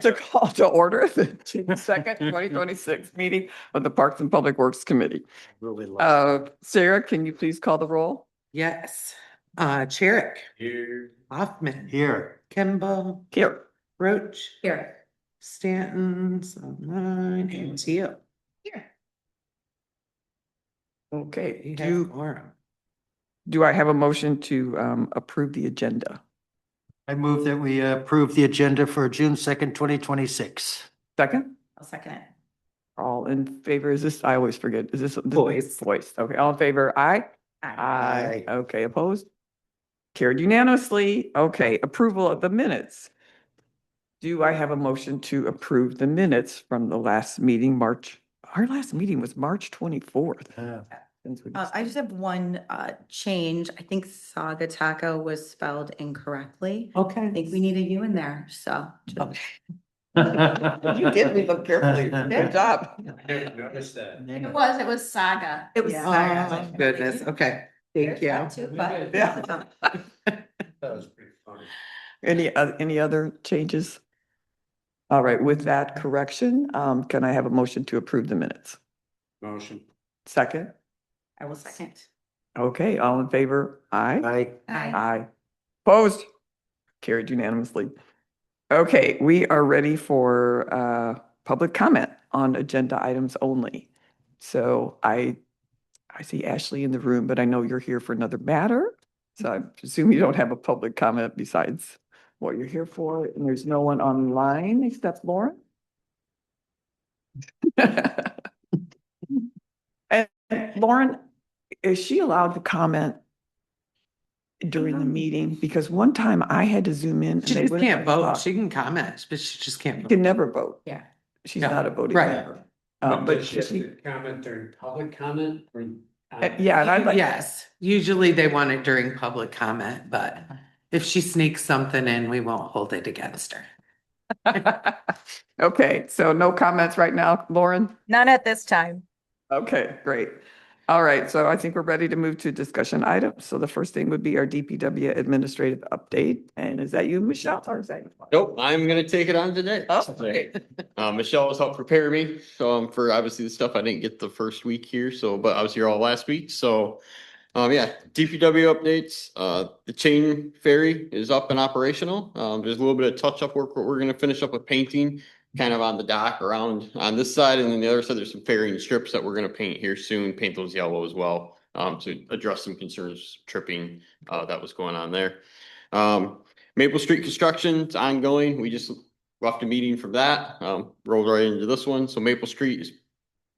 To call to order the June 2nd, 2026 meeting of the Parks and Public Works Committee. Really love. Sarah, can you please call the roll? Yes. Cherrick. Here. Hoffman. Here. Kimball. Here. Roach. Here. Stanton. So 9 and Teal. Here. Okay, You have quorum. do I have a motion to approve the agenda? I move that we approve the agenda for June 2nd, 2026. Second? I'll second it. All in favor, is this, I always forget, is this? Voice. Voice, okay, all in favor, aye? Aye. Okay, opposed? Carried unanimously. Okay, approval of the minutes. Do I have a motion to approve the minutes from the last meeting, our last meeting was March 24th. Since we- I just have one change. I think Saga Taco was spelled incorrectly. Okay. I think we need a U in there, so. just- You did read them carefully. Good job. I never noticed that. It was Saga. It was Oh, Saga. goodness. Okay. Thank you. That too, but- Yeah. That was pretty funny. Any other changes? All right, with that correction, can I have a motion to approve the minutes? Motion. Second? I will second. Okay, all in favor? Aye. Aye. Aye. Opposed? Carried unanimously. Okay, we are ready for public comment on agenda items only. So I see Ashley in the room, but I know you're here for another matter. So I presume you don't have a public comment besides what you're here for, and there's no one online except Lauren? And Lauren, is she allowed to comment during the meeting? Because one time I had to zoom in. and She they just wouldn't can't let me vote. talk. She can comment, but she just can't She vote. can never vote. Yeah. She's Yeah, not a voting right. member. But But does she have she, to comment during public comment or? yeah, and I'd like. Yes, usually they want it during public comment, but if she sneaks something in, we won't hold it against her. Okay, so no comments right now, Lauren? None at this time. Okay, great. All right, so I think we're ready to move to discussion items. So the first thing would be our DPW administrative update. And is that you, Michelle, or is that? you? Nope, I'm gonna take it on today. Oh, okay. Michelle has helped prepare me, for obviously the stuff I didn't get the first week here, but I was here all last week, so. Yeah, DPW updates, the chain ferry is up and operational. There's a little bit of touch-up work, but we're gonna finish up with painting kind of on the dock around on this side, and then the other side, there's some fairing strips that we're gonna paint here soon, paint those yellow as well. To address some concerns tripping, that was going on there. Maple Street construction, it's ongoing. We just left a meeting from that, rolled right into this one. So Maple Street is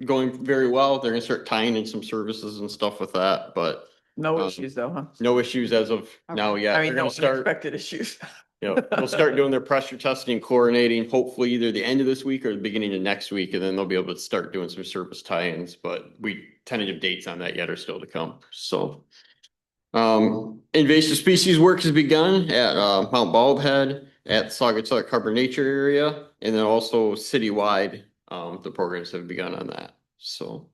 going very well. They're gonna start tying in some services and stuff with that, but No issues though, huh? no issues as of now yet. I They're mean, no gonna start, unexpected issues. they'll start doing their pressure testing and chlorinating, hopefully either the end of this week or the beginning of next week, and then they'll be able to start doing some service tie-ins, but tentative dates on that yet are still to come, so. Invasive species work has begun at Mount Baldhead, at Saugatuck Harbor Nature Area, and then also citywide, the programs have begun on that, so.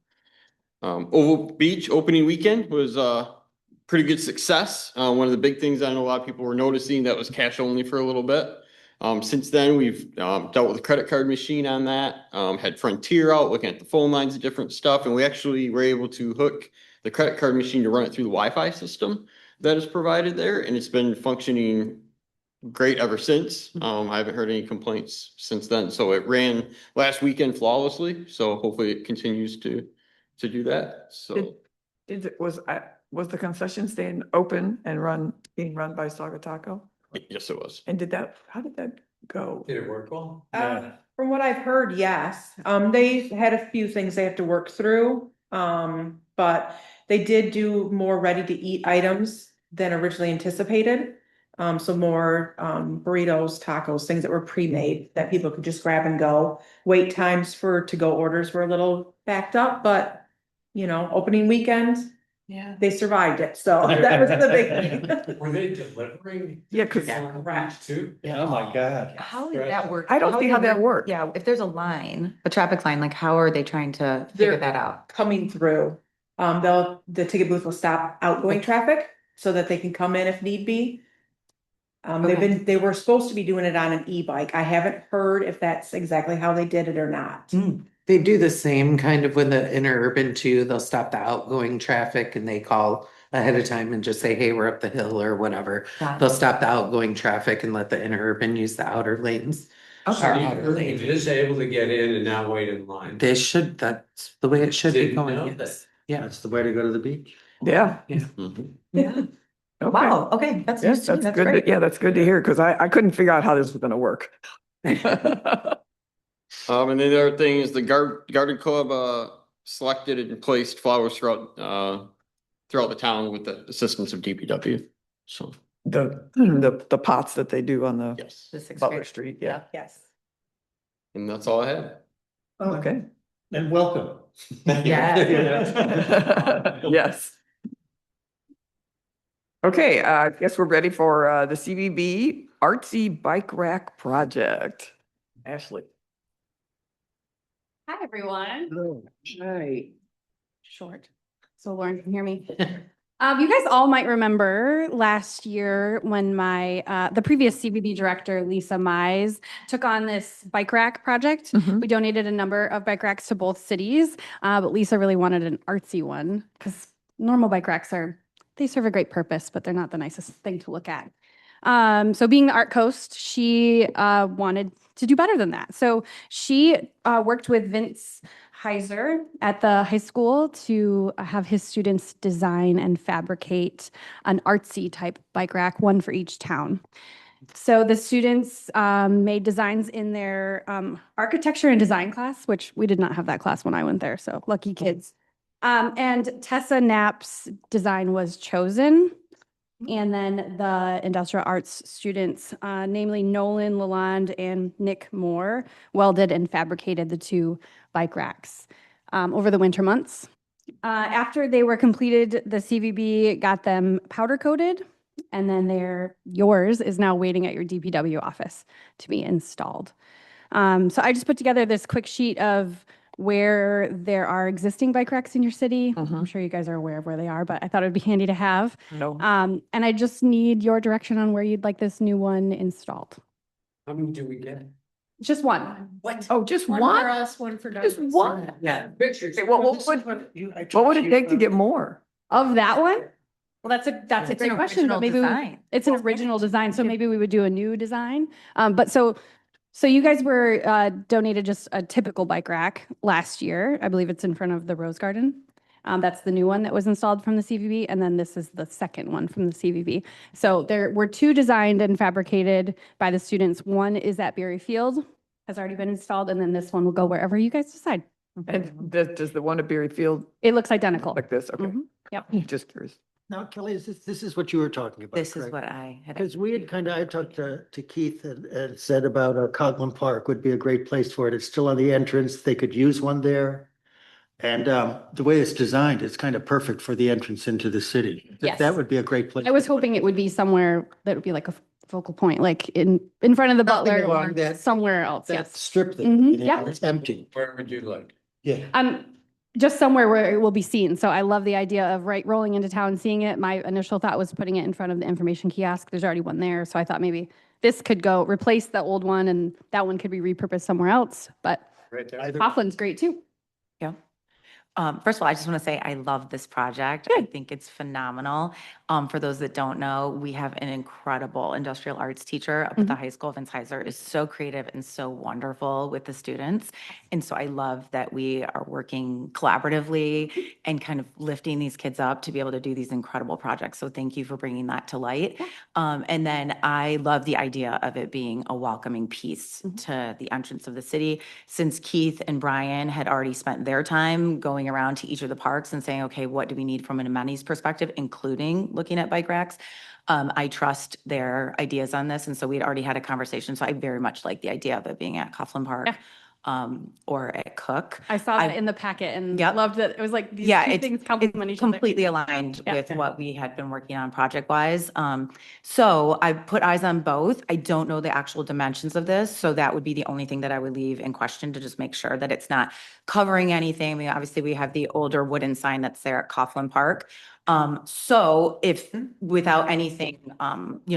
Oval Beach opening weekend was pretty good success. One of the big things I know a lot of people were noticing, that was cash only for a little bit. Since then, we've dealt with a credit card machine on that, had Frontier out looking at the phone lines and different stuff, and we actually were able to hook the credit card machine to run it through the Wi-Fi system that is provided there, and it's been functioning great ever since. I haven't heard any complaints since then, so it ran last weekend flawlessly, so hopefully it continues to do that, so. Was the concession stand open and being run by Saga Taco? Yes, it was. And how did that go? Did it work well? From what I've heard, yes. They had a few things they have to work through. But they did do more ready to eat items than originally anticipated. So more burritos, tacos, things that were pre-made that people could just grab and go. Wait times for to-go orders were a little backed up, but opening weekend, Yeah. they survived it. So that was the big thing. Were they delivering? Yeah, because Correct. Too? Oh, my God. How did that work? I don't see how did that works. Yeah, if there's a traffic line, like how are they trying to figure They're- that out? Coming through. The ticket booth will stop outgoing traffic so that they can come in if need be. They were supposed to be doing it on an e-bike. I haven't heard if that's exactly how they did it or not. They do the same kind of with the interurban too. They'll stop the outgoing traffic and they call ahead of time and just say, hey, we're up the hill or whatever. They'll stop the outgoing traffic and let the interurban use the outer lanes. So Or you outer lane. is able to get in and not wait in line. They should, that's the way it should be Didn't going, know yes. Yeah. That's the way to go to the beach. Yeah. Mhm. Yeah. Okay. Wow, okay, that's Yes, news to me. that's That's good. great. Yeah, that's good to hear because I couldn't figure out how this was going to work. And then the other thing is the garden club, selected and placed flowers throughout the town with the assistance of DPW. So, The pots that they do on the yes, The sixth Butler grade. Street. Yeah. Yes. and that's all I have. Okay. And welcome. Yes. Okay, I guess we're ready for the CVB Artsy Bike Rack Project. Ashley. Hi, everyone. Hi. Short. So Lauren can hear me. You guys all might remember last year when the previous CVB director, Lisa Mize, took on this bike rack project. Mhm. We donated a number of bike racks to both cities, but Lisa really wanted an artsy one because normal bike racks they serve a great purpose, but they're not the nicest thing to look at. So being the Art Coast, she wanted to do better than that. So she worked with Vince Heiser at the high school to have his students design and fabricate an artsy type bike rack, one for each town. So the students made designs in their architecture and design class, which we did not have that class when I went there. So lucky kids. And Tessa Knapp's design was chosen. And then the industrial arts students, namely Nolan Lalonde and Nick Moore, welded and fabricated the two bike racks over the winter months. After they were completed, the CVB got them powder coated, and then yours is now waiting at your DPW office to be installed. So I just put together this quick sheet of where there are existing bike racks in your city. I'm sure you guys are aware of where they are, but I thought it'd be handy to have. No. And I just need your direction on where you'd like this new one installed. How many do we get? Just one. What? Oh, just One for one? us, one for Just Douglas. one? Yeah. Pictures. Okay, what would it take to get more? Of that one? Well, that's a It's great an question, but original maybe design. it's an original design, so maybe we would do a new design. But so you guys were donated just a typical bike rack last year. I believe it's in front of the Rose Garden. That's the new one that was installed from the CVB, and then this is the second one from the CVB. So there were two designed and fabricated by the students. One is at Berry Field, has already been installed, and then this one will go wherever you guys decide. And does the one at Berry Field It looks identical. like this? Okay. Mhm. Yep. Just curious. Now, Kelly, this is what you were talking about, This is correct? what I had. Because we had I talked to Keith and said about Coghlan Park would be a great place for it. It's still on the entrance. They could use one there. And the way it's designed, it's kind of perfect for the entrance into the city. Yes. That would be a great place. I was to put hoping it would be somewhere that would be like a focal point, like in front of the Something Butler along or that- somewhere else, that yes. strip there. Mhm, you know, yeah. It's empty. Where would you like? Yeah. Just somewhere where it will be seen. So I love the idea of rolling into town, seeing it. My initial thought was putting it in front of the information kiosk. There's already one there. So I thought maybe this could go replace the old one and that one could be repurposed somewhere else. But Right there. Either- Coughlin's great too. First of all, I just want to say I love this project. I think it's phenomenal. For those that don't know, we have an incredible industrial arts teacher up at the high school. Vince Heiser is so creative and so wonderful with the students. And so I love that we are working collaboratively and kind of lifting these kids up to be able to do these incredible projects. So thank you for bringing that to light. And then I love the idea of it being a welcoming piece to the entrance of the city. Since Keith and Brian had already spent their time going around to each of the parks and saying, okay, what do we need from an amenities perspective, including looking at bike racks? I trust their ideas on this. And so we'd already had a conversation. So I very much like the idea of it being at Coughlin Park or at Cook. I saw that I- in the packet and Yep. loved that. It was like these Yeah, two it's things complement each other. completely aligned Yeah. with what we had been working on project-wise. So I put eyes on both. I don't know the actual dimensions of this, so that would be the only thing that I would leave in question to just make sure that it's not covering anything. I mean, obviously, we have the older wooden sign that's there at Coughlin Park. So if, without anything,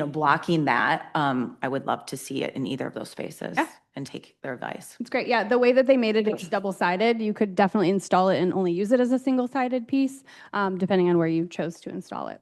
blocking that, I would love to see it in either of those spaces Yeah. and take their advice. It's great. Yeah, the way that they made it, it's double-sided. You could definitely install it and only use it as a single-sided piece, depending on where you chose to install it.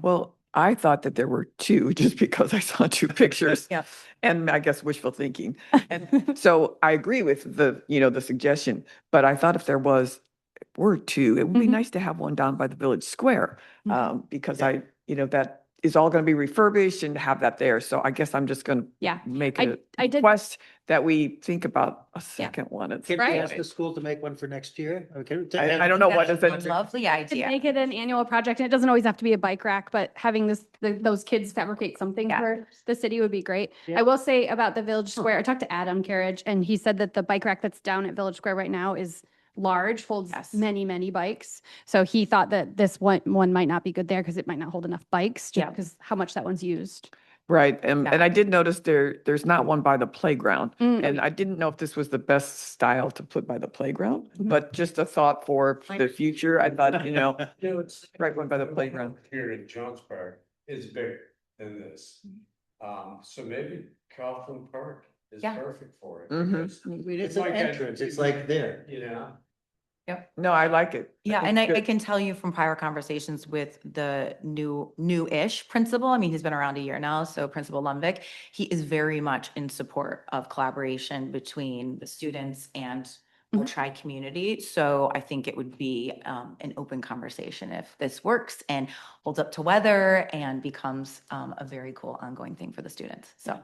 Well, I thought that there were two just because I saw two pictures. Yeah. And I guess wishful thinking. And so I agree with the suggestion, but I thought if there were two, it would be Mhm. nice to have one down by the village square. Mhm. Because Yeah. that is all going to be refurbished and have that there. So I guess I'm just going to Yeah, make I a did. request that we think about a second one. at some Can we Right. ask the point. school to make one for next year? Okay. I don't know what does That's it. a lovely Could idea. make it an annual project, and it doesn't always have to be a bike rack, but having those kids fabricate something Yeah. for the city would be great. Yeah. I will say about the Village Square, I talked to Adam Carriage, and he said that the bike rack that's down at Village Square right now is large, holds Yes. many, many bikes. So he thought that this one might not be good there because it might not hold enough bikes, just Yeah. because how much that one's used. Right, and Yeah. I did notice there's not one by the playground, Mm. and I didn't know if this was the best style to put by the playground, Mhm. but just a thought for the future, I thought, It's. Right one by the playground. Here in Jones Park is bigger than this. So maybe Kaufman Park is Yeah. perfect for it. Mhm. because I mean, it's it's an like a- entrance. It's like there. You know, No, I like it. Yeah, think and it's I good. can tell you from prior conversations with the new-ish principal, I mean, he's been around a year now, so Principal Lumvik, he is very much in support of collaboration between the students and our Mhm. tri-community. So I think it would be an open conversation if this works and holds up to weather and becomes a very cool ongoing thing for the students. So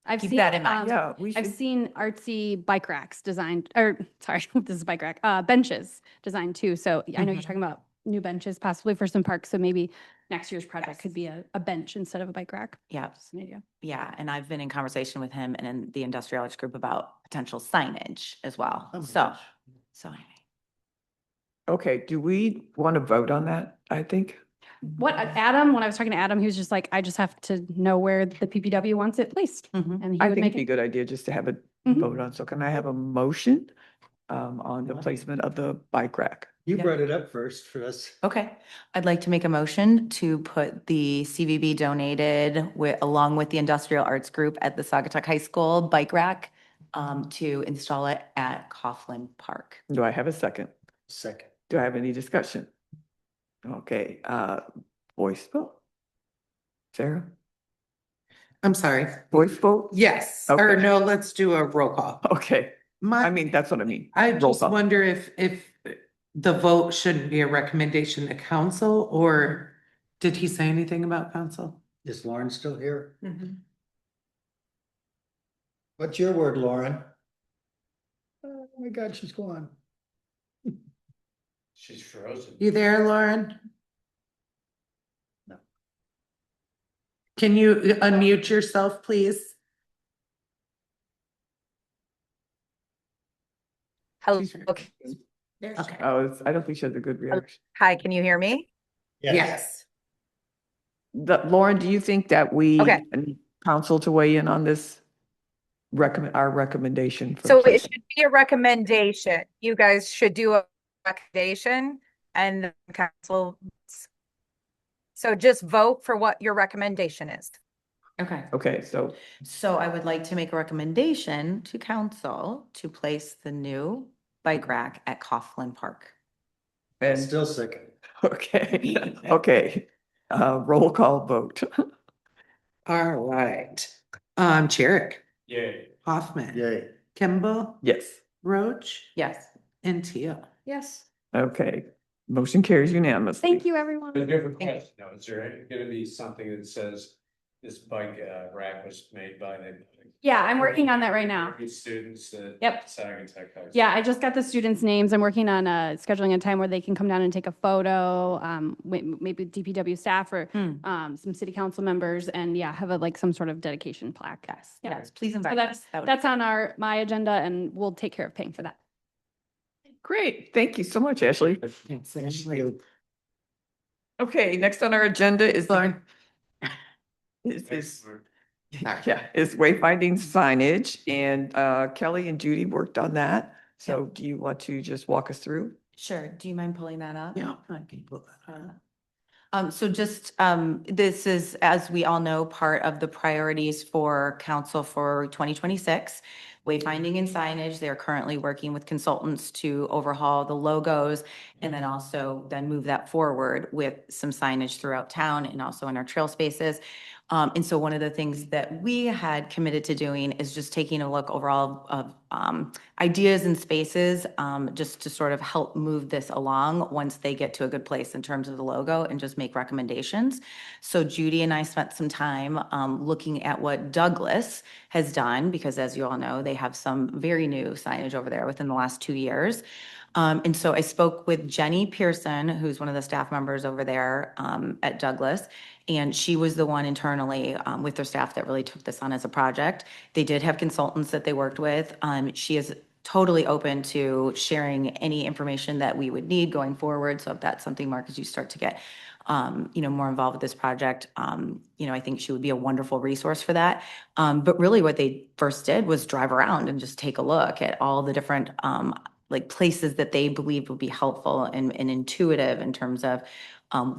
I've Keep seen, that in mind. Yeah, we I've should, seen artsy bike racks designed, or sorry, this is bike rack, benches designed too. So I know you're Mhm. talking about new benches possibly for some parks. So maybe next year's project Yes. could be a bench instead of a bike rack. yeah, Just an idea. yeah, and I've been in conversation with him and in the industrial arts group about potential signage as well. Oh my So, gosh. so anyway. okay, do we want to vote on that, I think? What, Adam, when I was talking to Adam, he was just like, I just have to know where the PPW wants it placed. Mhm. And he I would think make it'd be a it. good idea just to have a Mhm. vote on, so can I have a motion on the Yeah. placement of the bike rack? You Yeah. brought it up first for us. Okay, I'd like to make a motion to put the CVB donated along with the industrial arts group at the Saugatuck High School bike rack to install it at Coughlin Park. Do I have a second? Second. Do I have any discussion? Okay, voice vote? Sarah, I'm sorry. voice vote? Yes, or Okay. no, let's do a roll call. Okay, I My, mean, that's what I mean. I roll just call. wonder if the vote shouldn't be a recommendation to council, or did he say anything about council? Is Lauren still here? Mhm. What's your word, Lauren? Oh my God, she's gone. she's frozen. You there, Lauren? No. Can you unmute yourself, please? Hello. She's- Okay. Okay. I don't think she has a good reaction. Hi, can you hear me? Yes. Lauren, do you think that we Okay. need council to weigh in on this? Our recommendation for So it placement? should be a recommendation. You guys should do a recommendation and the council. So just vote for what your recommendation is. Okay. Okay, so So I would like to make a recommendation to council to place the new bike rack at Coughlin Park. and Still second. okay, okay, roll call vote. All right. Cherick, Yay. Hoffman, Yay. Kimball, Yes. Roach, Yes. and Teal. Yes. Okay, motion carries unanimously. Thank you, everyone. A different question, though, is there gonna be something that says this bike rack was made by the? Yeah, I'm working on that right now. Students at. Yep. Sagatuck High School. Yeah, I just got the students' names. I'm working on scheduling a time where they can come down and take a photo, maybe DPW staff or some city council members, and yeah, have some sort of dedication plaque. Yes. Yeah. Yes. Please So invite that's us. That would- that's on my agenda, and we'll take care of paying for that. Great, thank you so much, Ashley. Thanks, Ashley. Okay, next on our agenda is Lauren. is is wayfinding signage, and Kelly and Judy worked on that. So do you want to just walk us through? Sure. Do you mind pulling that up? Yeah, I can pull that up. So just, this is, as we all know, part of the priorities for council for 2026. Wayfinding and signage, they're currently working with consultants to overhaul the logos and then also then move that forward with some signage throughout town and also in our trail spaces. And so one of the things that we had committed to doing is just taking a look overall of ideas and spaces, just to sort of help move this along once they get to a good place in terms of the logo and just make recommendations. So Judy and I spent some time looking at what Douglas has done, because as you all know, they have some very new signage over there within the last 2 years. And so I spoke with Jenny Pearson, who's one of the staff members over there at Douglas, and she was the one internally with their staff that really took this on as a project. They did have consultants that they worked with. She is totally open to sharing any information that we would need going forward. So if that's something, Mark, as you start to get more involved with this project, I think she would be a wonderful resource for that. But really what they first did was drive around and just take a look at all the different like places that they believe would be helpful and intuitive in terms of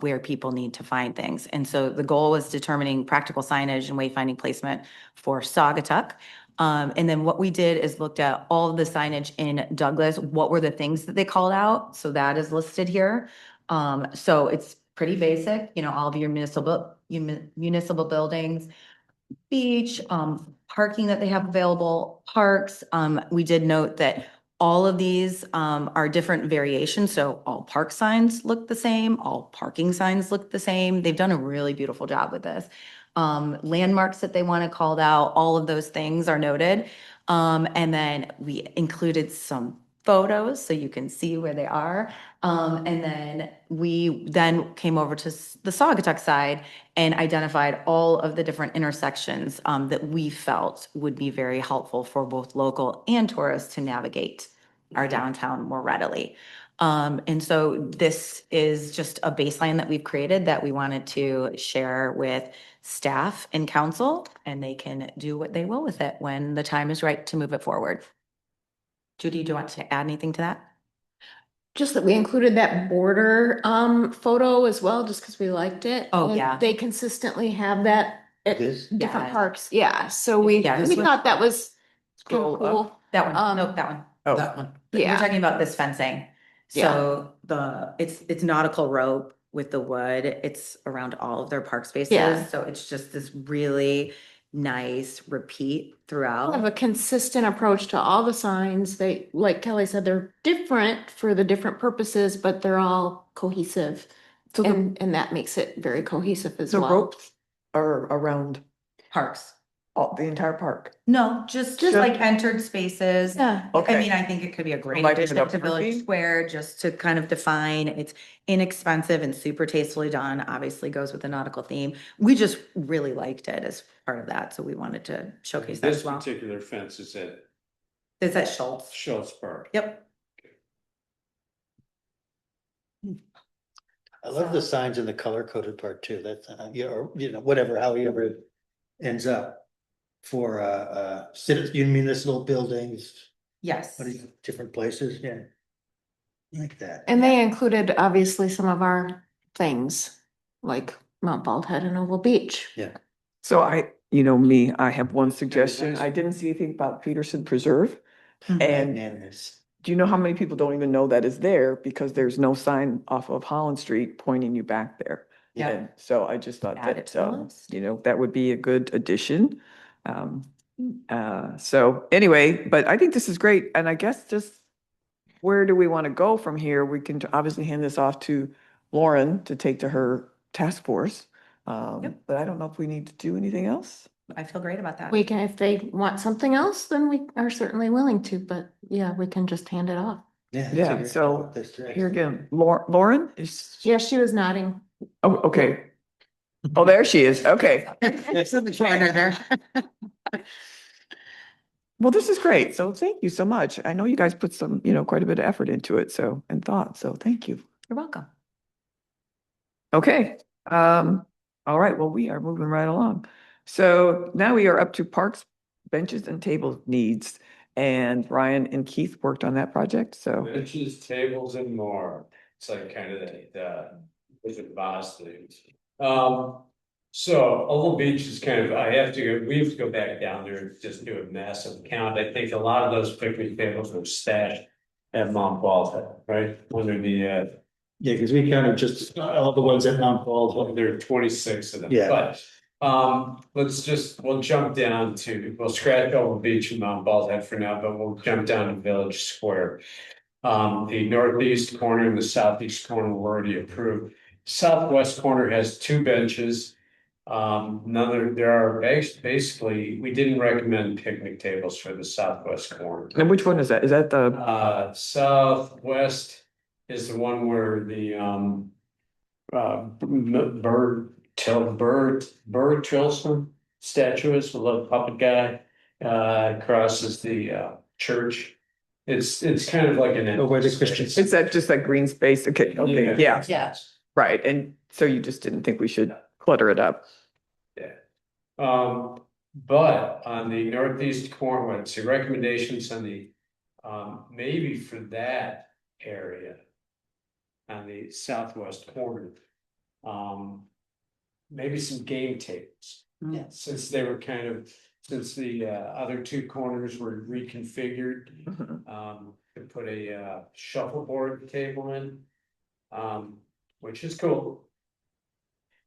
where people need to find things. And so the goal was determining practical signage and wayfinding placement for Saugatuck. And then what we did is looked at all of the signage in Douglas. What were the things that they called out? So that is listed here. So it's pretty basic, all of your municipal buildings, beach, parking that they have available, parks. We did note that all of these are different variations. So all park signs look the same, all parking signs look the same. They've done a really beautiful job with this. Landmarks that they want to call out, all of those things are noted. And then we included some photos so you can see where they are. And then we then came over to the Saugatuck side and identified all of the different intersections that we felt would be very helpful for both local and tourists to navigate our downtown more readily. And so this is just a baseline that we've created that we wanted to share with staff and council, and they can do what they will with it when the time is right to move it forward. Judy, do you want to add anything to that? Just that we included that border photo as well, just because we liked it. Oh, And yeah. they consistently have that at This? different Yeah. parks. Yeah, so we Yeah, this was- thought that was kind Scroll of cool. That one, no, Um, that one. Oh, That one. You're Yeah, talking about this fencing. So it's nautical rope with the wood. It's around all of their park spaces. Yeah. So it's just this really nice repeat throughout. have a consistent approach to all the signs. They, like Kelly said, they're different for the different purposes, but they're all cohesive. so And that makes it very cohesive as the well. ropes are around Parks. the entire park. No, just like entered spaces. Yeah. Okay. I mean, I think it could be a great Like addition the to Village parking? Square, just to kind of define, it's inexpensive and super tastefully done, obviously goes with the nautical theme. We just really liked it as part of that, so we wanted to showcase that This as well. particular fence is at Is that Schultz? Schultz Park. Yep. I love the signs in the color coded part too. That's, whatever, however it ends up for, municipal buildings, Yes. different places, yeah. Like that. And they included obviously some of our things, like Mount Baldhead and Oval Beach. So I have one suggestion. I didn't see anything about Peterson Preserve. And Bananas. do you know how many people don't even know that is there because there's no sign off of Holland Street pointing you back there? Yeah. And so I just thought Add it that, to the list. that would be a good addition. So anyway, but I think this is great. And I guess just where do we want to go from here? We can obviously hand this off to Lauren to take to her task force. But I don't know if we need to do anything else. I feel great about that. We can, if they want something else, then we are certainly willing to, but yeah, we can just hand it off. Yeah, so here again, Lauren is. Yeah, she was nodding. Oh, okay. Oh, there she is. Okay. there. Well, this is great. So thank you so much. I know you guys put some, quite a bit of effort into it, and thought. So thank you. You're welcome. Okay. All right. Well, we are moving right along. So now we are up to parks, benches and table needs. And Brian and Keith worked on that project. So Benches, tables and more. It's like kind of Those are boss things. So Oval Beach is kind of, we have to go back down there and just do a massive count. I think a lot of those picnic tables were stashed at Mount Baldhead, right? Under the, Yeah, because we counted just all the ones at Mount Baldwin. there are 26 of them, Yeah. but. We'll jump down to, we'll scratch Oval Beach and Mount Baldhead for now, but we'll jump down to Village Square. The northeast corner and the southeast corner were already approved. Southwest corner has 2 benches. There are basically, we didn't recommend picnic tables for the southwest corner. And which one is that? Is that the, Southwest is the one where the, Bird Tilson statue is, the little puppet guy, crosses the, church. It's kind of like an. Oh, where the Christians- is that just that green space? Okay, okay, yeah, Yes. right. And so you just didn't think we should clutter it up? But on the northeast corner, let's see, recommendations on the, maybe for that area. On the southwest corner. Maybe some game tables. Yeah. Since they were since the other 2 corners were reconfigured. To put a shuffleboard table in. Which is cool.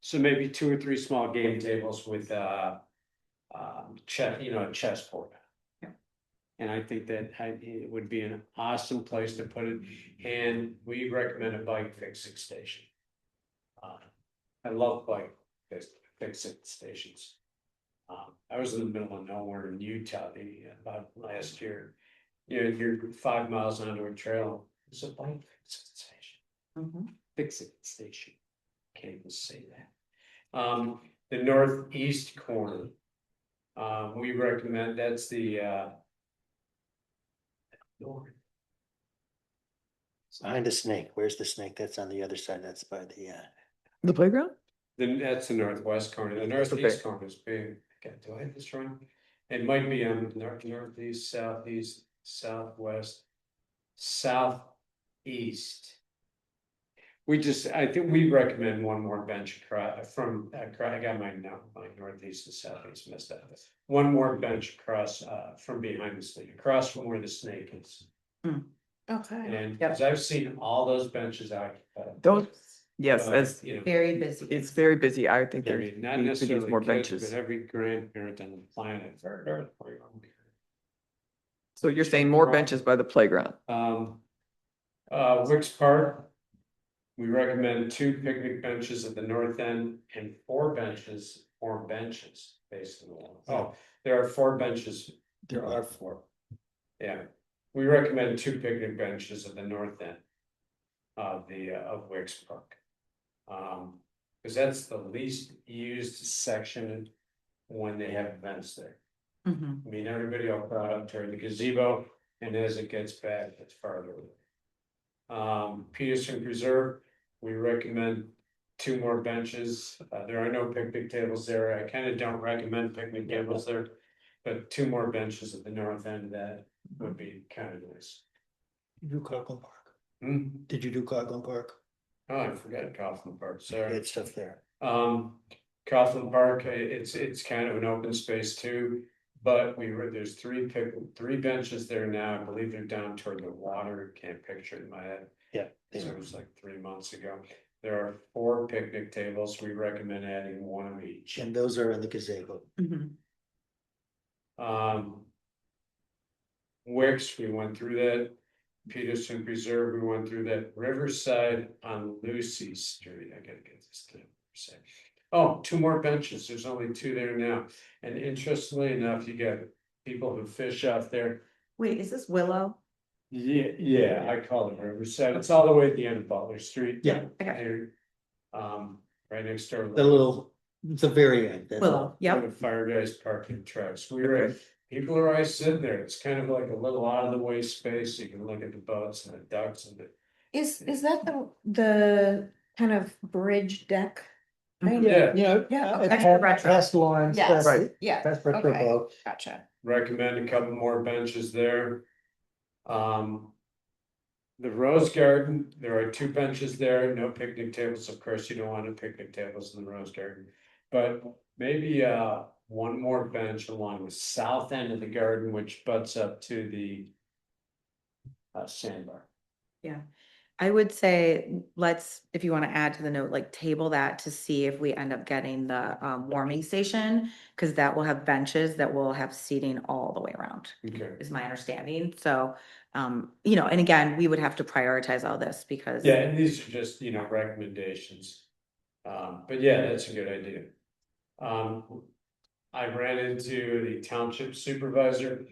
So maybe 2 or 3 small game tables with a chessboard. Yeah. And I think that it would be an awesome place to put it, and we recommend a bike fixing station. I love bike fixing stations. I was in the middle of nowhere in Utah about last year. You're 5 miles onto a trail, it's a bike fixing station. Fixing station. Can't even say that. The northeast corner. We recommend, that's the north. Behind the snake. Where's the snake? That's on the other side. That's by the, The playground? Then that's the northwest corner. The northeast corner is big. Okay, do I have this wrong? It might be on northeast, southeast, southwest, southeast. I think we recommend one more bench across from, I got my northeast and southeast messed up. One more bench across, from behind the snake, across from where the snake is. Okay. And, cause I've seen all those benches occupied. Those, yes, as, Very busy. it's very busy. I think I there mean, not needs to be necessarily more kids, benches. but every grandparent on the planet. So you're saying more benches by the playground? Wicks Park. We recommend 2 picnic benches at the north end and 4 benches, basically. Oh, there are 4 benches. there are 4. Yeah, we recommend 2 picnic benches at the north end. Of Wicks Park. Cause that's the least used section when they have events there. I mean, everybody will crowd up toward the gazebo, and as it gets back, it's farther away. Peterson Preserve, we recommend 2 more benches. There are no picnic tables there. I kind of don't recommend picnic tables there. But 2 more benches at the north end of that would be kind of nice. You do Coughlin Park. Hmm? Did you do Coughlin Park? Oh, I forgot Coughlin Park, sorry. Good stuff there. Coughlin Park, it's kind of an open space too. But there's 3 benches there now. I believe they're down toward the water. Can't picture it in my head. Yeah. So it was like 3 months ago. There are 4 picnic tables. We recommend adding 1 of each. And those are in the gazebo. Wicks, we went through that. Peterson Preserve, we went through that. Riverside on Lucy Street. I gotta get this to say. Oh, 2 more benches. There's only 2 there now. And interestingly enough, you got people who fish out there. Wait, is this Willow? Yeah, I call it Riverside. It's all the way at the end of Butler Street. Yeah. There, right next door. It's the very end. that's- Willow, Where yep. the fire guys parking trucks. People are always sitting there. It's kind of like a little out of the way space. You can look at the boats and the ducks and the. Is that the kind of bridge deck? Kind of? Yeah, Yeah. Yeah, it's extra past- retro. Past Lawrence. Yes, Right. yeah, That's retro okay. boat. Gotcha. recommend a couple more benches there. Wicks Park, we went through that. Peterson Preserve, we went through that. Riverside on Lucy Street. I gotta get this to say. Oh, 2 more benches. There's only 2 there now. And interestingly enough, you got people who fish out there. The Rose Garden, there are 2 benches there, no picnic tables, of course, you don't want picnic tables in the Rose Garden. But maybe one more bench along the south end of the garden, which butts up to the sandbar. I would say, let's, if you want to add to the note, like table that to see if we end up getting the warming station, because that will have benches that will have seating all the way around, Okay. is my understanding. So, you know, and again, we would have to prioritize all this because. Yeah, and these are just, recommendations. But yeah, that's a good idea. I ran into the township supervisor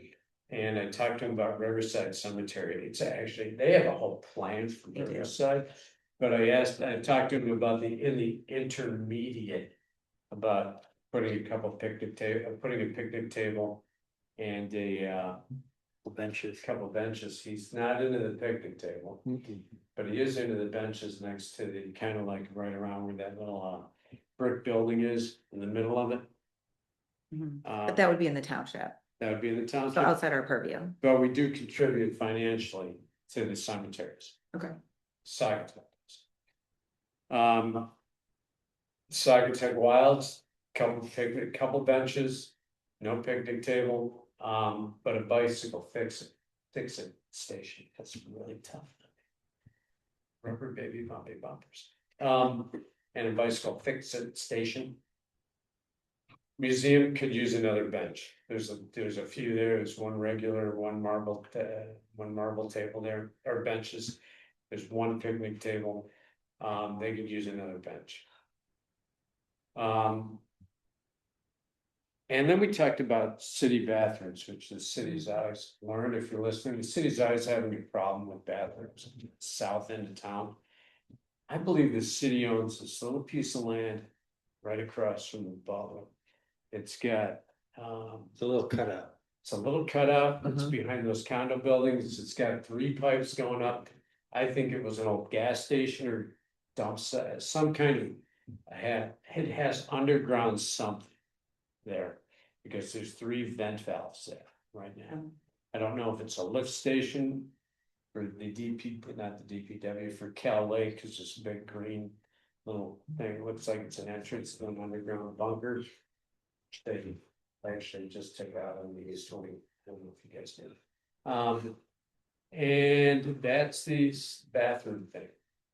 and I talked to him about Riverside Cemetery. It's actually, they have a whole plan for They do. Riverside. But I talked to him about in the intermediate, about putting a picnic table and a Benches. couple benches. He's not into the picnic table. But he is into the benches next to the, kind of like right around where that little brick building is in the middle of it. Mhm. But that would be in the township, That would be in the so township, outside our purview. but we do contribute financially to the cemeteries. Okay. Sagatuck. Sagatuck Wilds, couple benches, no picnic table, but a bicycle fix it station. That's really tough. Rubber baby bumpy bumpers. And a bicycle fix it station. Museum could use another bench. There's a few there. There's one regular, one marble table there, or benches. There's one picnic table. They could use another bench. And then we talked about city bathrooms, which the city's always learned, if you're listening, the city's always having a problem with bathrooms, south end of town. I believe the city owns this little piece of land right across from the ballroom. It's got, It's a little cutout. it's a little cutout, it's behind those condo buildings, it's got 3 pipes going up. I think it was an old gas station or dump site, some kind of, it has underground something there. Because there's 3 vent valves there right now. I don't know if it's a lift station for the not the DPW, for Cal Lake, cause it's a big green little thing, looks like it's an entrance to an underground bunker. They actually just took out on the East 20, I don't know if you guys did. And that's the bathroom thing.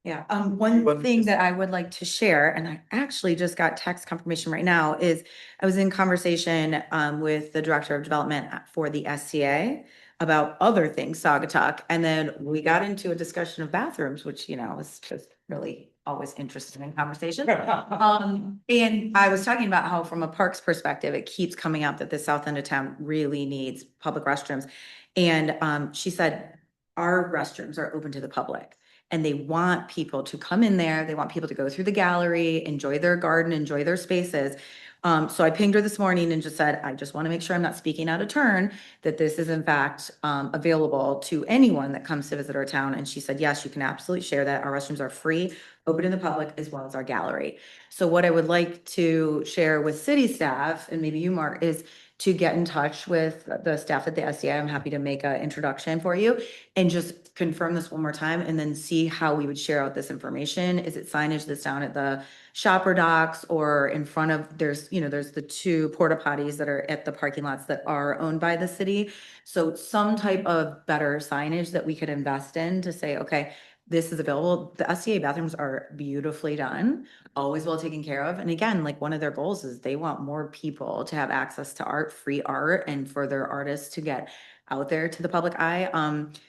Yeah, You one wanna thing just- that I would like to share, and I actually just got text confirmation right now, is I was in conversation with the Director of Development for the SCA about other things, Saugatuck, and then we got into a discussion of bathrooms, which, was just really always interesting in conversation. And I was talking about how from a parks perspective, it keeps coming up that the south end of town really needs public restrooms. And she said, our restrooms are open to the public. And they want people to come in there. They want people to go through the gallery, enjoy their garden, enjoy their spaces. So I pinged her this morning and just said, I just want to make sure I'm not speaking out of turn, that this is in fact available to anyone that comes to visit our town. And she said, yes, you can absolutely share that. Our restrooms are free, open to the public, as well as our gallery. So what I would like to share with city staff, and maybe you, Mark, is to get in touch with the staff at the SCA. I'm happy to make an introduction for you and just confirm this one more time and then see how we would share out this information. Is it signage that's down at the shopper docks or in front of, there's the 2 porta potties that are at the parking lots that are owned by the city. So some type of better signage that we could invest in to say, okay, this is available. The SCA bathrooms are beautifully done, always well taken care of. And again, like one of their goals is they want more people to have access to art, free art, and for their artists to get out there to the public eye.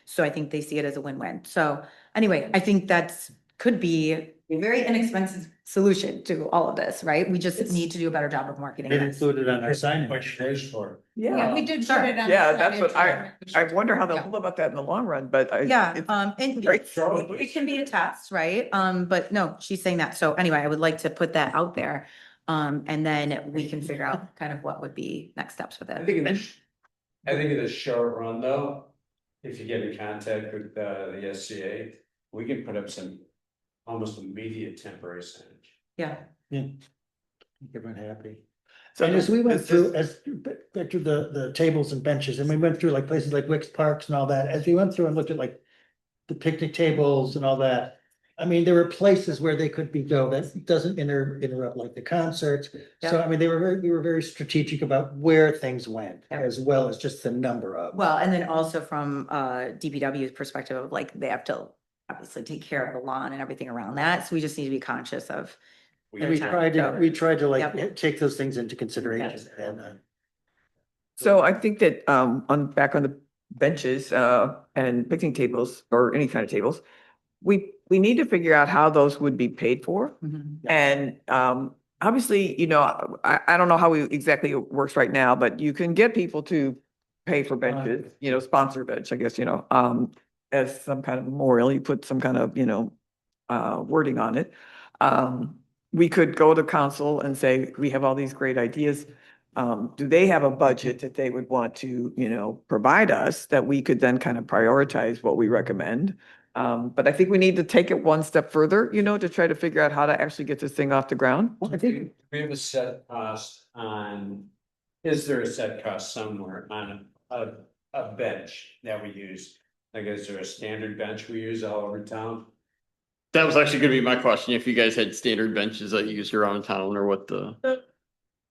So I think they see it as a win-win. So anyway, I think could be a very inexpensive solution to all of this, right? We just need to do a better job of marketing It this. included on our signage. Yeah, we did Sure. put it on. Yeah, the that's what signage. I wonder how they'll Yeah. feel about that in the long run, but Yeah, it's and great. it can be a test, right? But no, she's saying that. So anyway, I would like to put that out there. And then we can figure out kind of what would be next steps with I it. think in the short run though, if you get in contact with the SCA, we can put up some almost immediate temporary signage. Yeah. Everyone happy. So And as we went this through, is- back to the tables and benches, and we went through like places like Wicks Parks and all that, as we went through and looked at like the picnic tables and all that. I mean, there were places where they could go that doesn't interrupt like the concerts. So I mean, we were very strategic about where things went Yeah. as well as just the number of. Well, and then also from DPW's perspective of like, they have to obviously take care of the lawn and everything around that. So we just need to be conscious of. We every time. tried to like Yep. take those things into consideration and So I think that back on the benches and picnic tables or any kind of tables, we need to figure out how those would be paid for. Mhm. And obviously, you know, I don't know how exactly it works right now, but you can get people to pay for benches, you know, sponsor bench, I guess, you know, as some kind of memorial, you put some kind of, you know, wording on it. We could go to council and say, we have all these great ideas. Do they have a budget that they would want to, you know, provide us that we could then kind of prioritize what we recommend? But I think we need to take it one step further, you know, to try to figure out how to actually get this thing off the ground. I think We have a set cost on, is there a set cost somewhere on a bench that we use? Like, is there a standard bench we use all over town? That was actually gonna be my question, if you guys had standard benches that you used around town or what the.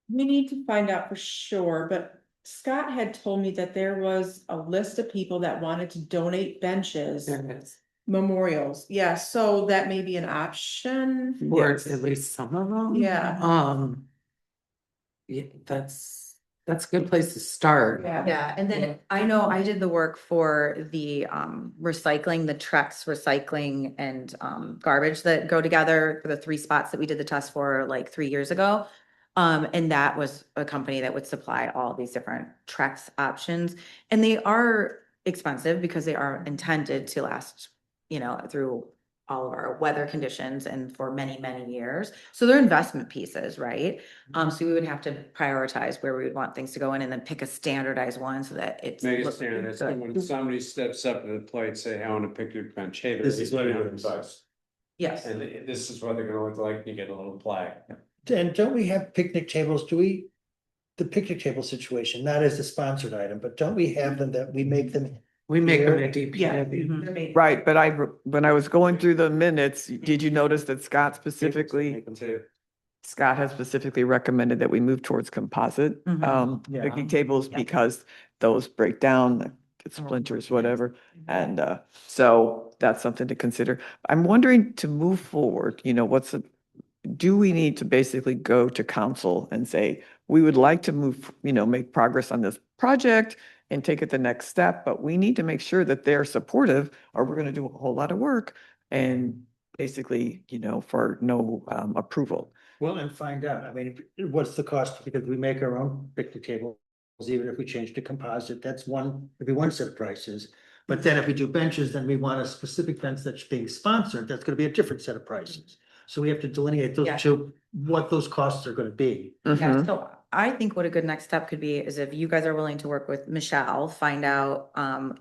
We need to find out for sure, but Scott had told me that there was a list of people that wanted to donate benches, There it is. memorials. Yeah, so that may be an option. Or Yes. at least some of them. Yeah. Yeah, that's a good place to start. Yeah, and then I know I did the work for the recycling, the Trex recycling and garbage that go together for the 3 spots that we did the test for like 3 years ago. And that was a company that would supply all these different Trex options. And they are expensive because they are intended to last, you know, through all of our weather conditions and for many, many years. So they're investment pieces, right? So we would have to prioritize where we would want things to go in and then pick a standardized one so that it's. Make it look standard, good. when somebody steps up to the plate, say, I want a picnic bench, hey, This is what it $1,800 bucks. Yes. And this is what they're gonna look like, you get a little plaque. And don't we have picnic tables? The picnic table situation, not as a sponsored item, but don't we have them that we make them? We make them Yeah. at DPW. Mhm. Right, but when I was going through the minutes, did you notice that Scott specifically, Make them too. Scott has specifically recommended that we move towards composite Mhm. Yeah. picnic tables Yeah. because those break down, get splinters, whatever. And so that's something to consider. I'm wondering to move forward, you know, do we need to basically go to council and say, we would like to move, you know, make progress on this project and take it the next step, but we need to make sure that they're supportive or we're going to do a whole lot of work and basically, you know, for no approval. Well, and find out, I mean, what's the cost, because we make our own picnic tables, even if we change to composite, that's it'd be one set of prices. But then if we do benches, then we want a specific bench that's being sponsored, that's gonna be a different set of prices. So we have to delineate those Yeah. two, what those costs are gonna be. Yeah, Mhm. so I think what a good next step could be is if you guys are willing to work with Michelle, find out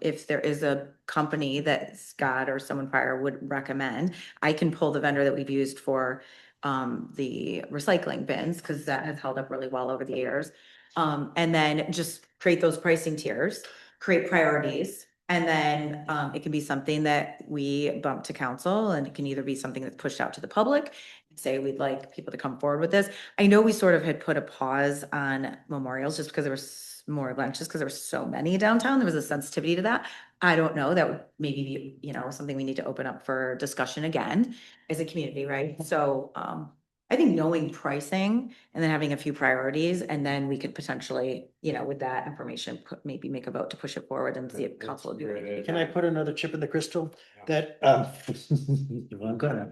if there is a company that Scott or someone prior would recommend. I can pull the vendor that we've used for the recycling bins, because that has held up really well over the years. And then just create those pricing tiers, create priorities. And then it can be something that we bump to council, and it can either be something that's pushed out to the public. Say we'd like people to come forward with this. I know we sort of had put a pause on memorials just because there was more benches, because there were so many downtown. There was a sensitivity to that. I don't know, that would maybe be, you know, something we need to open up for discussion again as a community, right? So I think knowing pricing and then having a few priorities, and then we could potentially, you know, with that information, maybe make a vote to push it forward and see if council would do it. Can I put another chip in the crystal? Yeah. That, well, I'm gonna.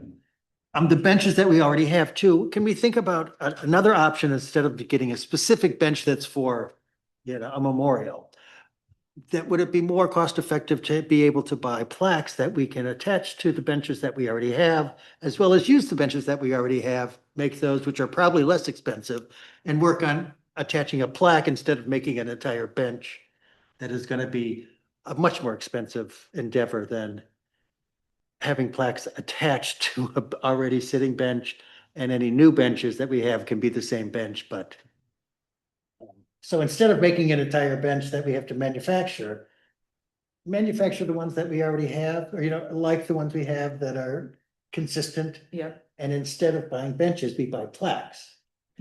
The benches that we already have too, can we think about another option instead of getting a specific bench that's for, you know, a memorial? That would it be more cost effective to be able to buy plaques that we can attach to the benches that we already have, as well as use the benches that we already have, make those, which are probably less expensive, and work on attaching a plaque instead of making an entire bench that is gonna be a much more expensive endeavor than having plaques attached to a already sitting bench, and any new benches that we have can be the same bench, but. So instead of making an entire bench that we have to manufacture, manufacture the ones that we already have, or, like the ones we have that are consistent. Yeah. And instead of buying benches, we buy plaques.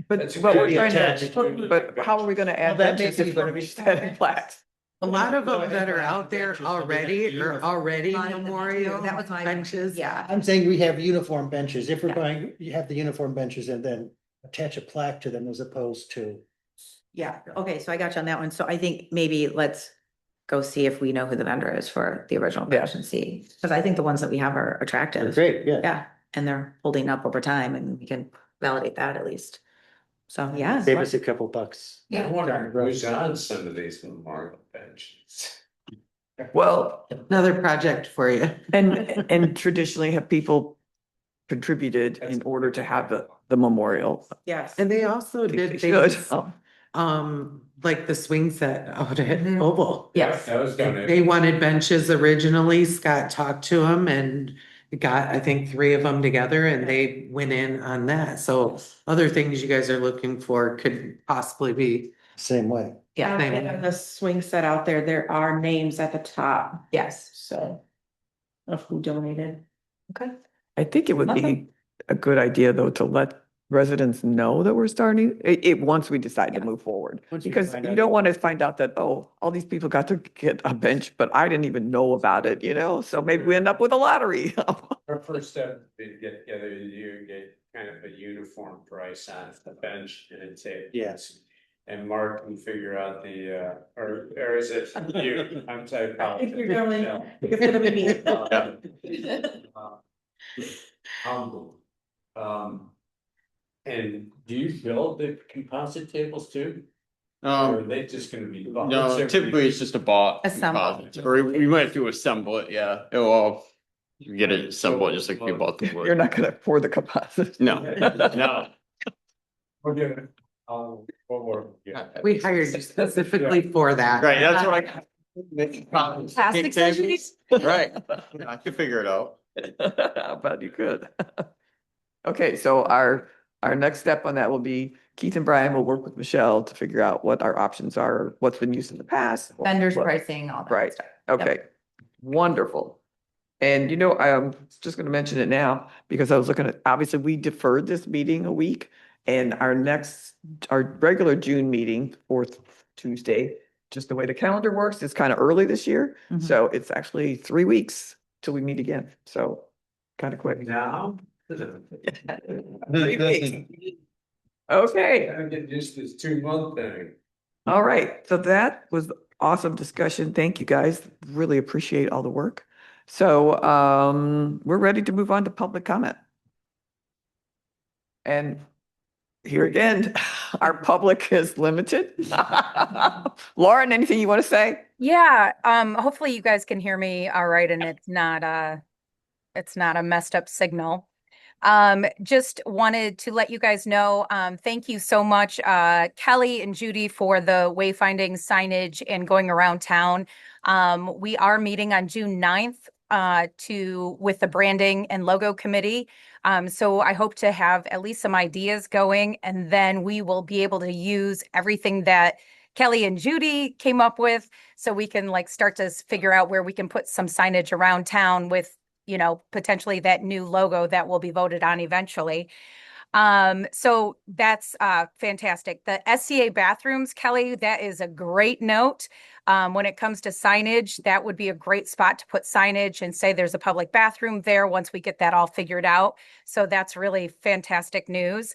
But, That's a but we're good trying idea. to, but how are we gonna add Well, that benches may be if we're gonna be- just adding plaques? A lot of Go them ahead, that are buy out there benches, so we have already are uniform. already Mine, memorial that was my- benches. Yeah. I'm saying we have uniform benches. If we're Yeah. buying, you have the uniform benches and then attach a plaque to them as opposed to. Yeah, okay, so I got you on that one. So I think maybe let's go see if we know who the vendor is for the original Yeah. bench and see. Because I think the ones that we have are attractive. Great, yeah. Yeah, and they're holding up over time and we can validate that at least. So, yeah. Save us a couple bucks. I wonder who's on some of these memorial benches. Well, Another project for you. and traditionally have people contributed in order to have the memorial. Yes. And they also I think did they should. things, like the swing set out at Mhm. Oval. Yes. That was donated. They wanted benches originally. Scott talked to them and got, I think, 3 of them together and they went in on that. So other things you guys are looking for could possibly be. Same way. Yeah, Same. And the swing set out there, there are names at the top, yes. so. Of who donated. Okay. I think it would be Awesome. a good idea though to let residents know that we're starting it once we decide to Yeah. move forward. Once we Because find you out- don't want to find out that, oh, all these people got to get a bench, but I didn't even know about it, So maybe we end up with a lottery. Our first step, to get together, you get kind of a uniform price on the bench and say. Yes. And Mark can figure out or is it you? I'm sorry. I think you're going, it's gonna be me. And do you build the composite tables too? Or are they just gonna be? bought? What's No, their- typically it's just a bought. Assemble. composite, Or we might have to assemble it, yeah. Well, you get it assembled just like we bought the You're wood. not gonna pour the composite. No, no. We're gonna, we'll work. We hired you specifically for that. Right, that's what I. Plastic surgeries? Right, I could figure it out. But you could. Okay, so our next step on that will be Keith and Brian will work with Michelle to figure out what our options are, what's been used in the past. Vendors what- pricing, all that Right, stuff. okay, wonderful. And I'm just gonna mention it now because I was looking at, obviously, we deferred this meeting a week. And our regular June meeting, 4th Tuesday, just the way the calendar works, is kind of early this year. Mhm. So it's actually 3 weeks till we meet again, so kind of quick. Now? 3 weeks. Okay. I get used to this 2-month thing. All right, so that was awesome discussion. Thank you, guys. Really appreciate all the work. So we're ready to move on to public comment. And here again, our public is limited. Lauren, anything you want to say? Yeah, hopefully you guys can hear me all right and it's not a messed up signal. Just wanted to let you guys know, thank you so much, Kelly and Judy, for the wayfinding signage and going around town. We are meeting on June 9th with the branding and logo committee. So I hope to have at least some ideas going, and then we will be able to use everything that Kelly and Judy came up with, so we can start to figure out where we can put some signage around town with, potentially that new logo that will be voted on eventually. So that's fantastic. The SCA bathrooms, Kelly, that is a great note. When it comes to signage, that would be a great spot to put signage and say there's a public bathroom there once we get that all figured out. So that's really fantastic news.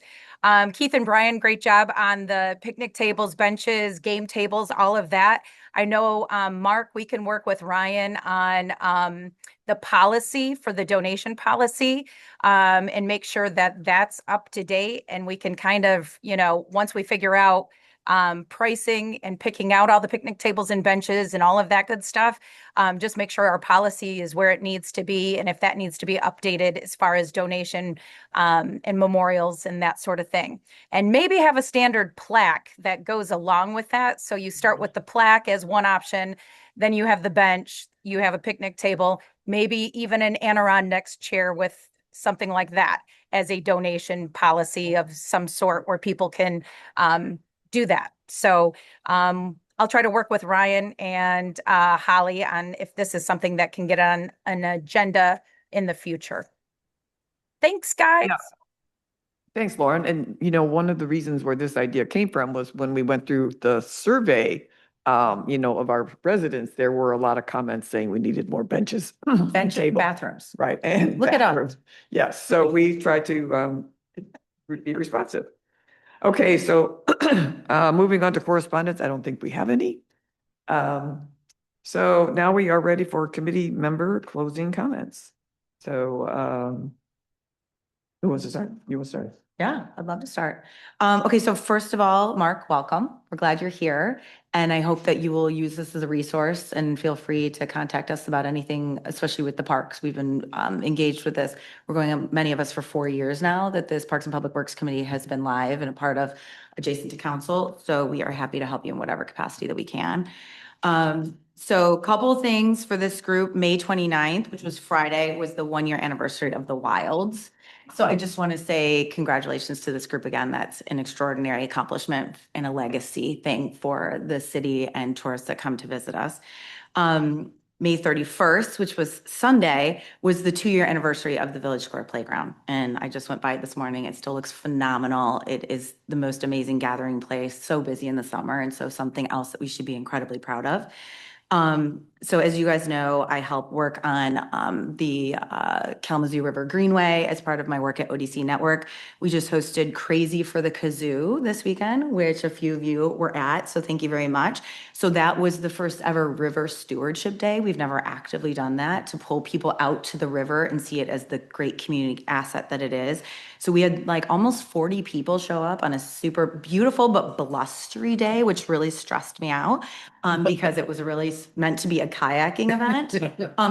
Keith and Brian, great job on the picnic tables, benches, game tables, all of that. I know, Mark, we can work with Ryan on the policy for the donation policy, and make sure that that's up to date. And we can kind of, once we figure out pricing and picking out all the picnic tables and benches and all of that good stuff, just make sure our policy is where it needs to be. And if that needs to be updated as far as donation and memorials and that sort of thing. And maybe have a standard plaque that goes along with that. So you start with the plaque as one option, then you have the bench, you have a picnic table, maybe even an Adirondack chair with something like that as a donation policy of some sort where people can do that. So I'll try to work with Ryan and Holly on if this is something that can get on an agenda in the future. Thanks, guys. Yeah. Thanks, Lauren. And one of the reasons where this idea came from was when we went through the survey, of our residents, there were a lot of comments saying we needed more benches. Bench table. bathrooms. Right. And Look it up. bathrooms. Yes. So we tried to be responsive. Okay. So moving on to correspondence, I don't think we have any. So now we are ready for committee member closing comments. So who wants to start? You want to start? Yeah, I'd love to start. Okay, so first of all, Mark, welcome. We're glad you're here. And I hope that you will use this as a resource and feel free to contact us about anything, especially with the parks. We've been engaged with this. We're going on, many of us, for 4 years now that this Parks and Public Works Committee has been live and a part of adjacent to council. So we are happy to help you in whatever capacity that we can. So a couple of things for this group. May 29th, which was Friday, was the 1-year anniversary of the Wilds. So I just want to say congratulations to this group again. That's an extraordinary accomplishment and a legacy thing for the city and tourists that come to visit us. May 31st, which was Sunday, was the 2-year anniversary of the Village Square Playground. And I just went by it this morning. It still looks phenomenal. It is the most amazing gathering place, so busy in the summer. And so something else that we should be incredibly proud of. So as you guys know, I help work on the Kalamazoo River Greenway as part of my work at ODC Network. We just hosted Crazy for the Kazoo this weekend, which a few of you were at, so thank you very much. So that was the first ever River Stewardship Day. We've never actively done that, to pull people out to the river and see it as the great community asset that it is. So we had like almost 40 people show up on a super beautiful but blustery day, which really stressed me out because it was really meant to be a kayaking event.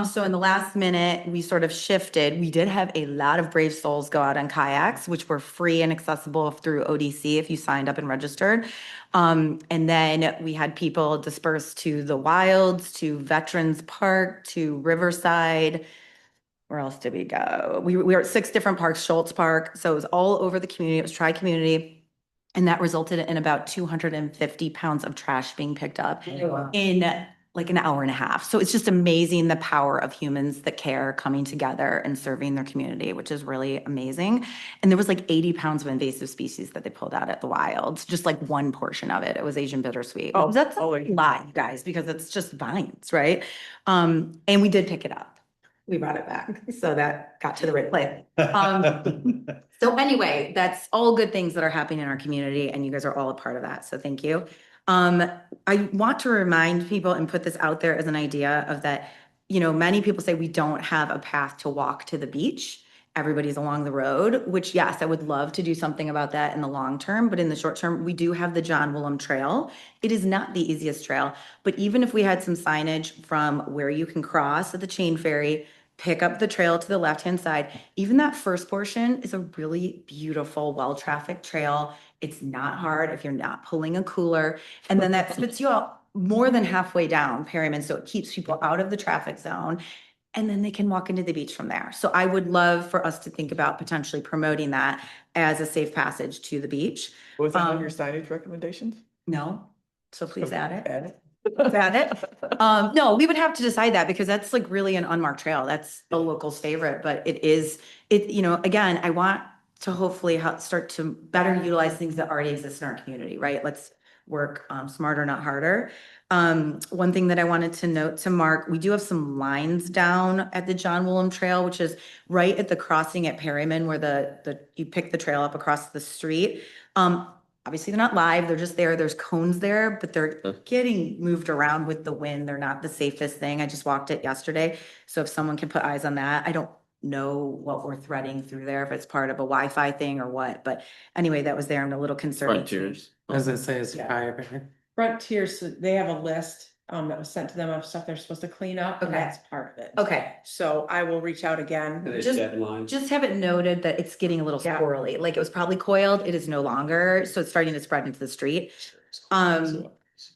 So in the last minute, we sort of shifted. We did have a lot of brave souls go out on kayaks, which were free and accessible through ODC if you signed up and registered. And then we had people disperse to the Wilds, to Veterans Park, to Riverside. Where else did we go? We were at 6 different parks, Schultz Park. So it was all over the community. It was tri-community. And that resulted in about 250 pounds of trash being picked up in like an hour and a half. So it's just amazing the power of humans that care coming together and serving their community, which is really amazing. And there was like 80 pounds of invasive species that they pulled out at the Wilds, just like one portion of it. It was Asian bittersweet. Oh, That's a holy. lot, you guys, because it's just vines, right? And we did pick it up. We brought it back. So that got to the right place. So anyway, that's all good things that are happening in our community, and you guys are all a part of that. So thank you. I want to remind people and put this out there as an idea of that, many people say we don't have a path to walk to the beach. Everybody's along the road, which yes, I would love to do something about that in the long term, but in the short term, we do have the John Willem Trail. It is not the easiest trail, but even if we had some signage from where you can cross at the chain ferry, pick up the trail to the left-hand side, even that first portion is a really beautiful, well-trafficked trail. It's not hard if you're not pulling a cooler. And then that spits you out more than halfway down Perryman. So it keeps people out of the traffic zone. And then they can walk into the beach from there. So I would love for us to think about potentially promoting that as a safe passage to the beach. Was that on your signage recommendations? No, so please add it. Add it. Add it. No, we would have to decide that because that's like really an unmarked trail. That's the local's favorite, but again, I want to hopefully start to better utilize things that already exist in our community, right? Let's work smarter, not harder. One thing that I wanted to note to Mark, we do have some lines down at the John Willem Trail, which is right at the crossing at Perryman where you pick the trail up across the street. Obviously they're not live, they're just there. There's cones there, but they're getting moved around with the wind. They're not the safest thing. I just walked it yesterday. So if someone can put eyes on that, I don't know what we're threading through there, if it's part of a Wi-Fi thing or what, but anyway, that was there. I'm a little concerned. Frontiers. As it says, Yeah. fire. Frontiers, so they have a list that was sent to them of stuff they're supposed to clean up, and Okay. that's part of it. Okay, So I will reach out again. There's Just- deadlines. just have it noted that it's getting a little Yeah. squirrely, like it was probably coiled, it is no longer, so it's starting to spread into the street.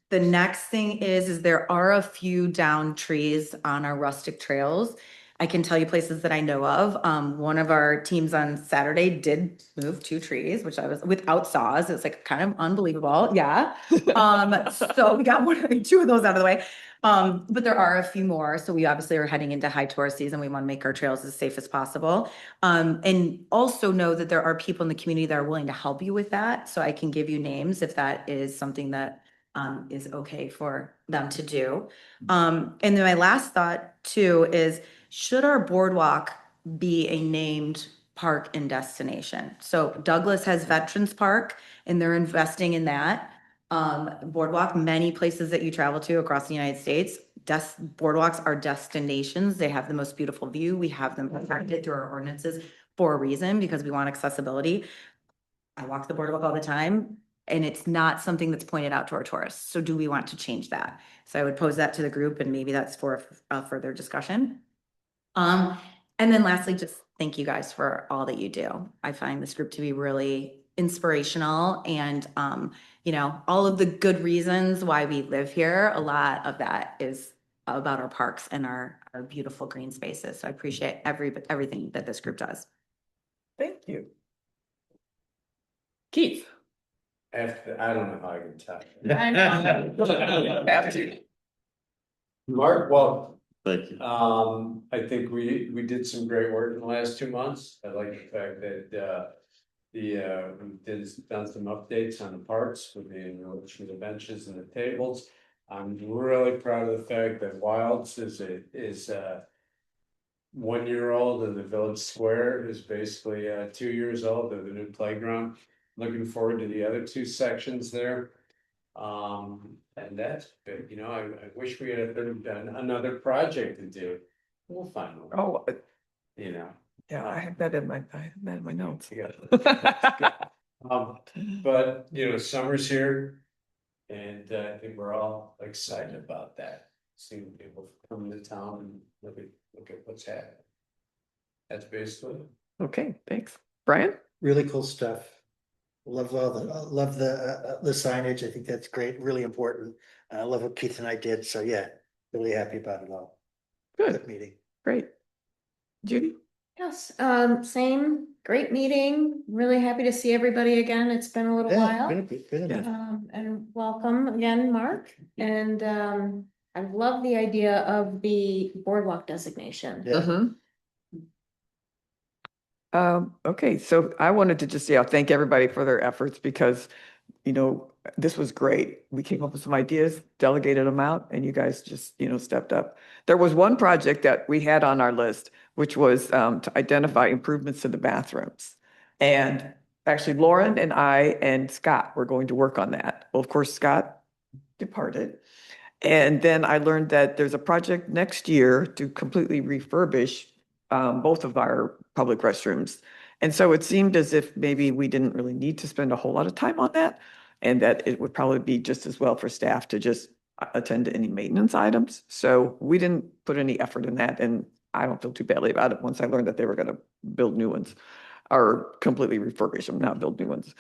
The next thing is there are a few down trees on our rustic trails. I can tell you places that I know of. One of our teams on Saturday did move 2 trees, which I was without saws. It's like kind of unbelievable. Yeah. So we got 2 of those out of the way. But there are a few more. So we obviously are heading into high tourist season. We want to make our trails as safe as possible. And also know that there are people in the community that are willing to help you with that. So I can give you names if that is something that is okay for them to do. And then my last thought too is, should our boardwalk be a named park and destination? So Douglas has Veterans Park and they're investing in that. Boardwalk, many places that you travel to across the United States, boardwalks are destinations. They have the most beautiful view. We have them protected through our ordinances for a reason, because we want accessibility. I walk the boardwalk all the time, and it's not something that's pointed out to our tourists. So do we want to change that? So I would pose that to the group, and maybe that's for a further discussion. And then lastly, just thank you guys for all that you do. I find this group to be really inspirational, and you know, all of the good reasons why we live here, a lot of that is about our parks and our beautiful green spaces. So I appreciate everything that this group does. Thank you. Keith. I don't know how I can tell. I know. Have to. Mark, well, Thank you. I think we did some great work in the last 2 months. I like the fact that we done some updates on the parks with the enrichment of the benches and the tables. I'm really proud of the fact that Wilds is 1 year old, and the Village Square is basically 2 years old of the new playground. Looking forward to the other 2 sections there. And that's big, you know, I wish we had done another project to do. We'll find one, Oh, you know. yeah, I have that in my notes. Yeah. But you know, summer's here, and I think we're all excited about that. Seeing people come to town and look at what's happening. That's basically it. Okay, thanks. Brian? Really cool stuff. Love the signage. I think that's great, really important. I love what Keith and I did. So yeah, really happy about it all. Good, Meeting. great. Judy? Yes, same, great meeting. Really happy to see everybody again. It's been a little while. And welcome again, Mark. And I love the idea of the boardwalk designation. Yeah. Okay, so I wanted to just, thank everybody for their efforts, because, you know, this was great. We came up with some ideas, delegated them out, and you guys just, stepped up. There was one project that we had on our list, which was to identify improvements to the bathrooms. And actually, Lauren and I and Scott were going to work on that. Well, of course, Scott departed. And then I learned that there's a project next year to completely refurbish both of our public restrooms. And so it seemed as if maybe we didn't really need to spend a whole lot of time on that, and that it would probably be just as well for staff to just attend to any maintenance items. So we didn't put any effort in that, and I don't feel too badly about it once I learned that they were going to build new ones or completely refurbish them, not build new ones.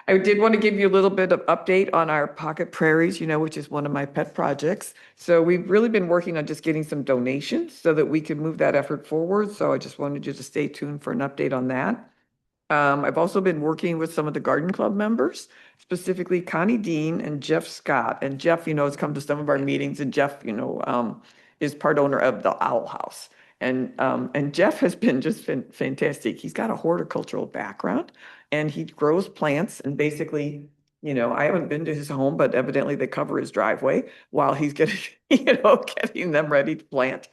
I did want to give you a little bit of update on our Pocket Prairies, which is one of my pet projects. So we've really been working on just getting some donations so that we can move that effort forward. So I just wanted you to stay tuned for an update on that. I've also been working with some of the Garden Club members, specifically Connie Dean and Jeff Scott. And Jeff, has come to some of our meetings, and Jeff, is part owner of the Owl House. And Jeff has been just fantastic. He's got a horticultural background, and he grows plants, and basically, I haven't been to his home, but evidently they cover his driveway while he's getting, getting them ready to plant.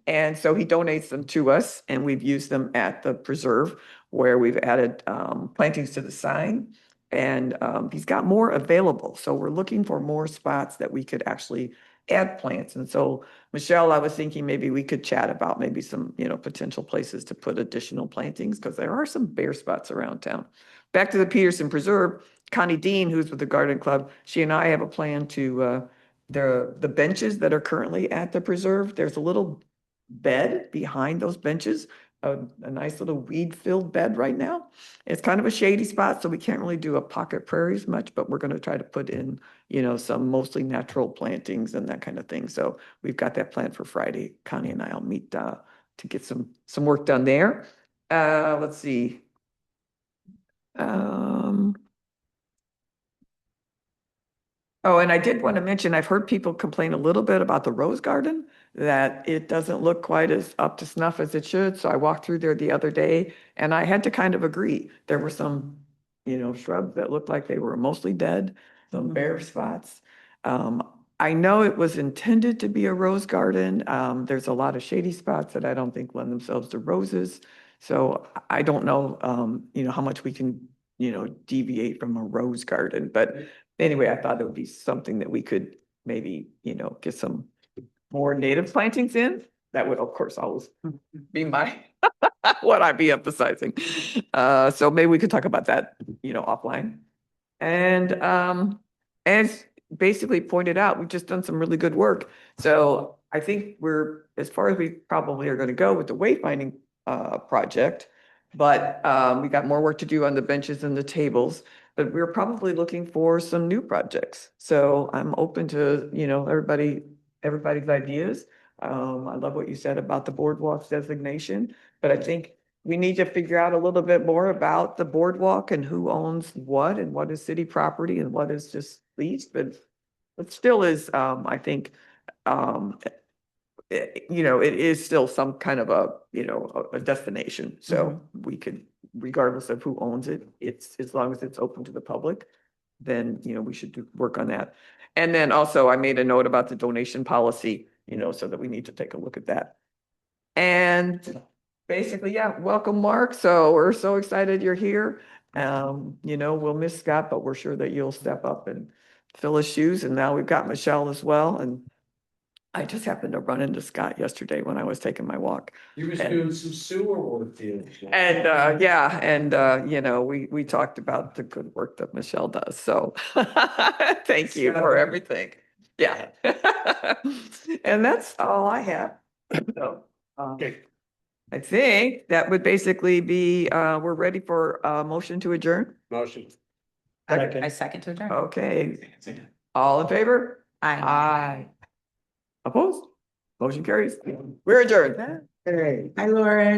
And so he donates them to us, and we've used them at the preserve, where we've added plantings to the sign, and he's got more available. So we're looking for more spots that we could actually add plants. And so, Michelle, I was thinking maybe we could chat about maybe some, potential places to put additional plantings, because there are some bare spots around town. Back to the Peterson Preserve, Connie Dean, who's with the Garden Club, she and I have a plan to, the benches that are currently at the preserve, there's a little bed behind those benches a nice little weed-filled bed right now. It's kind of a shady spot, so we can't really do a pocket prairies much, but we're gonna try to put in, some mostly natural plantings and that kind of thing. So we've got that planned for Friday. Connie and I'll meet to get some work done there. Let's see. Oh, and I did want to mention, I've heard people complain a little bit about the rose garden, that it doesn't look quite as up to snuff as it should. So I walked through there the other day and I had to kind of agree. There were some, shrubs that looked like they were mostly dead, some bare spots. I know it was intended to be a rose garden. There's a lot of shady spots that I don't think lend themselves to roses. So I don't know, how much we can, deviate from a rose garden, but anyway, I thought it would be something that we could maybe, get some more native plantings in. That would, of course, always be my, what I'd be emphasizing. So maybe we could talk about that, offline. And as basically pointed out, we've just done some really good work. So I think we're, as far as we probably are going to go with the wayfinding project, but we got more work to do on the benches and the tables. But we're probably looking for some new projects. So I'm open to, everybody's ideas. I love what you said about the boardwalk designation, but I think we need to figure out a little bit more about the boardwalk and who owns what and what is city property and what is just leased, but it still is, I think, it is still some kind of a destination. So we could, regardless of who owns it, it's, as long as it's open to the public, then, we should work on that. And then also I made a note about the donation policy, so that we need to take a look at that. And basically, yeah, welcome, Mark. So we're so excited you're here. We'll miss Scott, but we're sure that you'll step up and fill his shoes. And now we've got Michelle as well. And I just happened to run into Scott yesterday when I was taking my walk. He was doing some sewer work the other day. And yeah, and we talked about the good work that Michelle does. So thank you for everything. Yeah. And that's all I have. So I think that would basically be we're ready for a motion to adjourn. Motion. I second to adjourn. Okay. All in favor? Aye. Aye. Opposed? Motion carries. We're adjourned. Hi, Lauren.